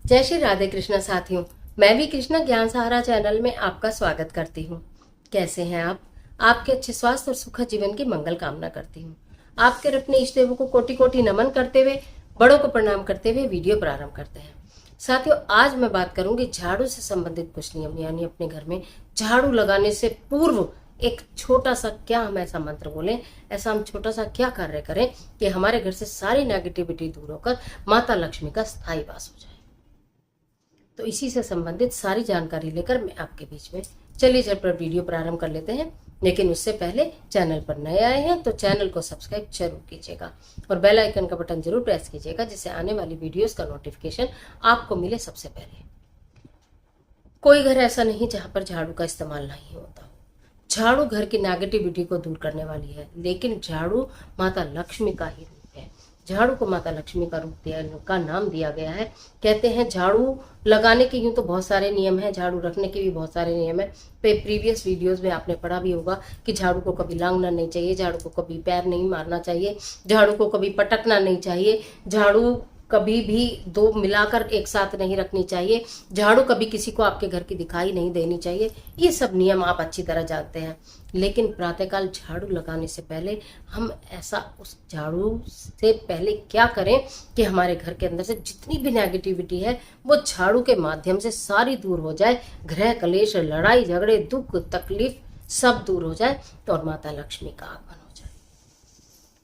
जय श्री राधे कृष्णा साथियों। मैं भी कृष्णा ज्ञान सहारा चैनल में आपका स्वागत करती हूँ। कैसे हैं आप? आपके अच्छे स्वास्थ्य और सुखद जीवन की मंगल कामना करती हूँ। आपके अपने इष्ट देवों को कोटि कोटि नमन करते हुए, बड़ों को प्रणाम करते हुए वीडियो प्रारंभ करते हैं। साथियों, आज मैं बात करूंगी झाड़ू से संबंधित कुछ नियम, यानी अपने घर में झाड़ू लगाने से पूर्व एक छोटा सा क्या हम ऐसा मंत्र बोलें, ऐसा हम छोटा सा क्या कार्य करें कि हमारे घर से सारी नेगेटिविटी दूर होकर माता लक्ष्मी का स्थायी वास हो जाए। तो इसी से संबंधित सारी जानकारी लेकर मैं आपके बीच में चलिए झटपट वीडियो प्रारंभ कर लेते हैं। लेकिन उससे पहले चैनल पर नए आए हैं तो चैनल को सब्सक्राइब जरूर कीजिएगा और बेल आइकन का बटन जरूर प्रेस कीजिएगा, जिससे आने वाली वीडियोस का नोटिफिकेशन आपको मिले सबसे पहले। कोई घर ऐसा नहीं जहां पर झाड़ू का इस्तेमाल नहीं होता। झाड़ू घर की नेगेटिविटी को दूर करने वाली है, लेकिन झाड़ू माता लक्ष्मी का ही रूप है। झाड़ू को माता लक्ष्मी का रूप का नाम दिया गया है। कहते हैं झाड़ू लगाने के यूं तो बहुत सारे नियम हैं, झाड़ू रखने के भी बहुत सारे नियम है। प्रीवियस वीडियोस में आपने पढ़ा भी होगा कि झाड़ू को कभी लांघना नहीं चाहिए, झाड़ू को कभी पैर नहीं मारना चाहिए, झाड़ू को कभी पटकना नहीं चाहिए, झाड़ू कभी भी दो मिलाकर एक साथ नहीं रखनी चाहिए, झाड़ू कभी किसी को आपके घर की दिखाई नहीं देनी चाहिए। ये सब नियम आप अच्छी तरह जानते हैं। लेकिन प्रातःकाल झाड़ू लगाने से पहले हम ऐसा उस झाड़ू से पहले क्या करें कि हमारे घर के अंदर से जितनी भी नेगेटिविटी है वो झाड़ू के माध्यम से सारी दूर हो जाए। गृह कलेश, लड़ाई झगड़े, दुख तकलीफ सब दूर हो जाए और माता लक्ष्मी का आगमन हो जाए।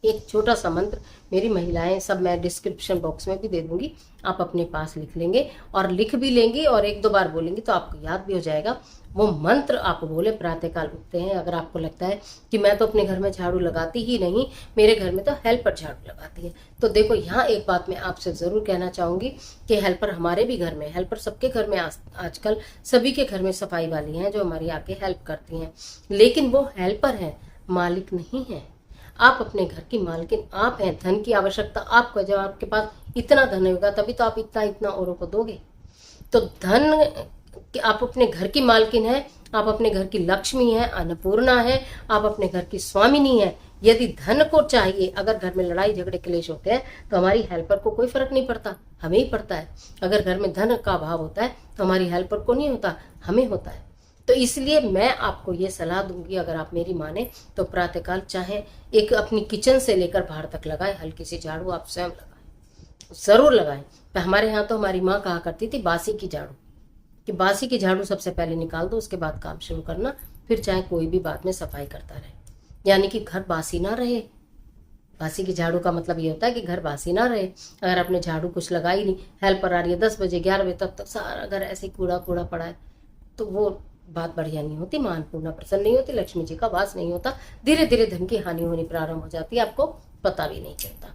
एक छोटा सा मंत्र मेरी महिलाएं सब मैं डिस्क्रिप्शन बॉक्स में भी दे दूंगी, आप अपने पास लिख लेंगे और लिख भी लेंगी और एक दो बार बोलेंगी तो आपको याद भी हो जाएगा। वो मंत्र आप बोले प्रातःकाल उठते हैं। अगर आपको लगता है कि मैं तो अपने घर में झाड़ू लगाती ही नहीं, मेरे घर में तो हेल्पर झाड़ू लगाती है, तो देखो यहाँ एक बात मैं आपसे जरूर कहना चाहूंगी कि हेल्पर हमारे भी घर में, हेल्पर सबके घर में आजकल सभी के घर में सफाई वाली हैं जो हमारी आके हेल्प करती हैं, लेकिन वो हेल्पर हैं, मालिक नहीं है। आप अपने घर की मालकिन आप हैं। धन की आवश्यकता आपको है। जब आपके पास इतना धन होगा तभी तो आप इतना इतना औरों को दोगे। तो धन आप अपने घर की मालकिन है, आप अपने घर की लक्ष्मी है, अन्नपूर्णा है, आप अपने घर की स्वामिनी है। यदि धन को चाहिए, अगर घर में लड़ाई झगड़े क्लेश होते हैं तो हमारी हेल्पर को कोई फर्क नहीं पड़ता, हमें ही पड़ता है। अगर घर में धन का अभाव होता है तो हमारी हेल्पर को नहीं होता, हमें होता है। तो इसलिए मैं आपको ये सलाह दूंगी, अगर आप मेरी माने तो प्रातःकाल चाहे एक अपनी किचन से लेकर बाहर तक लगाएं, हल्की सी झाड़ू आप स्वयं लगाएं, जरूर लगाएं। तो हमारे यहाँ तो हमारी माँ कहा करती थी बासी की झाड़ू, कि बासी की झाड़ू सबसे पहले निकाल दो, उसके बाद काम शुरू करना, फिर चाहे कोई भी बाद में सफाई करता रहे, यानी कि घर बासी ना रहे। बासी की झाड़ू का मतलब ये होता है कि घर बासी ना रहे। अगर आपने झाड़ू कुछ लगाई नहीं, हेल्पर आ रही है 10 बजे 11 बजे तक सारा घर ऐसे कूड़ा कूड़ा पड़ा है, तो वो बात बढ़िया नहीं होती, मां अन्नपूर्णा प्रसन्न नहीं होती, लक्ष्मी जी का वास नहीं होता, धीरे धीरे धन की हानि होनी प्रारंभ हो जाती है, आपको पता भी नहीं चलता।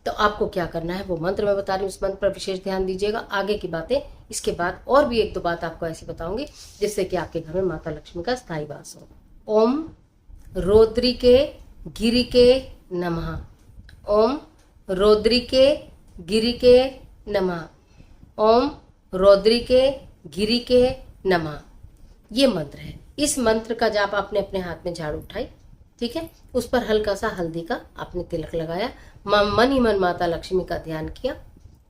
तो आपको क्या करना है वो मंत्र मैं बता रही हूँ, उस मंत्र पर विशेष ध्यान दीजिएगा। आगे की बातें इसके बाद और भी एक दो बात आपको ऐसी बताऊंगी जिससे कि आपके घर में माता लक्ष्मी का स्थायी वास हो। ओम रौद्रिके गिरिके नमः। ओम रौद्रिके गिरिके नमः। ओम रौद्रिके गिरिके नमः। ये मंत्र है। इस मंत्र का जाप आपने अपने हाथ में झाड़ू उठाई, ठीक है, उस पर हल्का सा हल्दी का आपने तिलक लगाया, मन ही मन माता लक्ष्मी का ध्यान किया,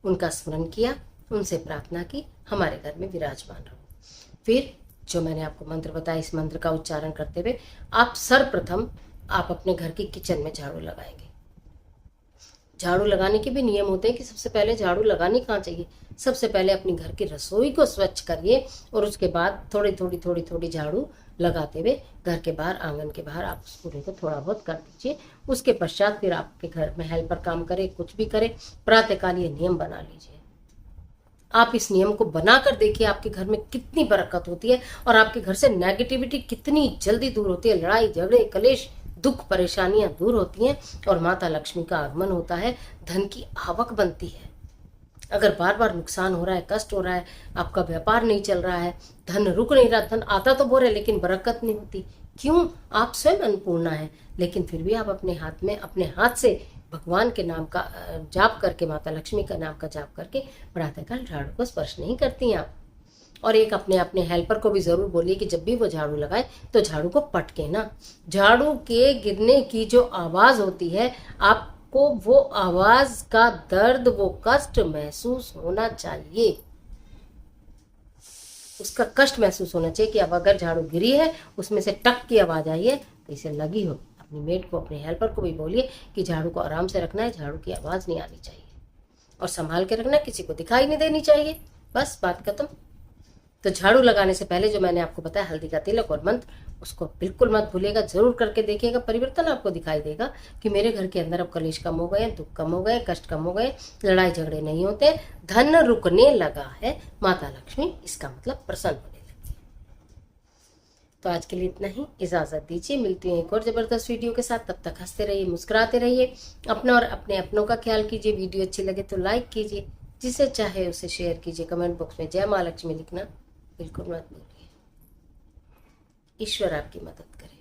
उनका स्मरण किया, उनसे प्रार्थना की हमारे घर में विराजमान रहो। फिर जो मैंने आपको मंत्र बताया, इस मंत्र का उच्चारण करते हुए आप सर्वप्रथम आप अपने घर की किचन में झाड़ू लगाएंगे। झाड़ू लगाने के भी नियम होते हैं कि सबसे पहले झाड़ू लगानी कहाँ चाहिए, सबसे पहले अपनी घर की रसोई को स्वच्छ करिए और उसके बाद थोड़ी थोड़ी थोड़ी थोड़ी झाड़ू लगाते हुए घर के बाहर, आंगन के बाहर आप उस पूरे को थोड़ा बहुत कर दीजिए। उसके पश्चात फिर आपके घर में हेल्पर काम करे, कुछ भी करे, प्रातःकाल ये नियम बना लीजिए। आप इस नियम को बनाकर देखिए आपके घर में कितनी बरकत होती है और आपके घर से नेगेटिविटी कितनी जल्दी दूर होती है। लड़ाई झगड़े कलेश दुख परेशानियां दूर होती हैं और माता लक्ष्मी का आगमन होता है, धन की आवक बनती है। अगर बार बार नुकसान हो रहा है, कष्ट हो रहा है, आपका व्यापार नहीं चल रहा है, धन रुक नहीं रहा, धन आता तो बोल रहे लेकिन बरकत नहीं होती, क्यों? आप स्वयं अन्नपूर्णा है, लेकिन फिर भी आप अपने हाथ में, अपने हाथ से भगवान के नाम का जाप करके, माता लक्ष्मी का नाम का जाप करके प्रातःकाल झाड़ू को स्पर्श नहीं करती आप। और एक अपने अपने हेल्पर को भी जरूर बोलिए कि जब भी वो झाड़ू लगाए तो झाड़ू को पटके ना। झाड़ू के गिरने की जो आवाज होती है, आपको वो आवाज का दर्द, वो कष्ट महसूस होना चाहिए। उसका कष्ट महसूस होना चाहिए कि अब अगर झाड़ू गिरी है उसमें से टक की आवाज़ आई है तो इसे लगी हो। अपनी मेड को, अपने हेल्पर को भी बोलिए कि झाड़ू को आराम से रखना है, झाड़ू की आवाज़ नहीं आनी चाहिए और संभाल के रखना है, किसी को दिखाई नहीं देनी चाहिए। बस बात खत्म। तो झाड़ू लगाने से पहले जो मैंने आपको बताया हल्दी का तिलक और मंत्र, उसको बिल्कुल मत भूलिएगा, जरूर करके देखिएगा। परिवर्तन आपको दिखाई देगा कि मेरे घर के अंदर अब कलेश कम हो गए, दुख कम हो गए, कष्ट कम हो गए, लड़ाई झगड़े नहीं होते, धन रुकने लगा है, माता लक्ष्मी इसका मतलब प्रसन्न होने लगती है। तो आज के लिए इतना ही, इजाजत दीजिए। मिलती हूँ एक और जबरदस्त वीडियो के साथ। तब तक हंसते रहिए, मुस्कुराते रहिए, अपना और अपने अपनों का ख्याल कीजिए। वीडियो अच्छी लगे तो लाइक कीजिए, जिसे चाहे उसे शेयर कीजिए। कमेंट बॉक्स में जय माँ लक्ष्मी लिखना बिल्कुल मत भूलिए। ईश्वर आपकी मदद करे।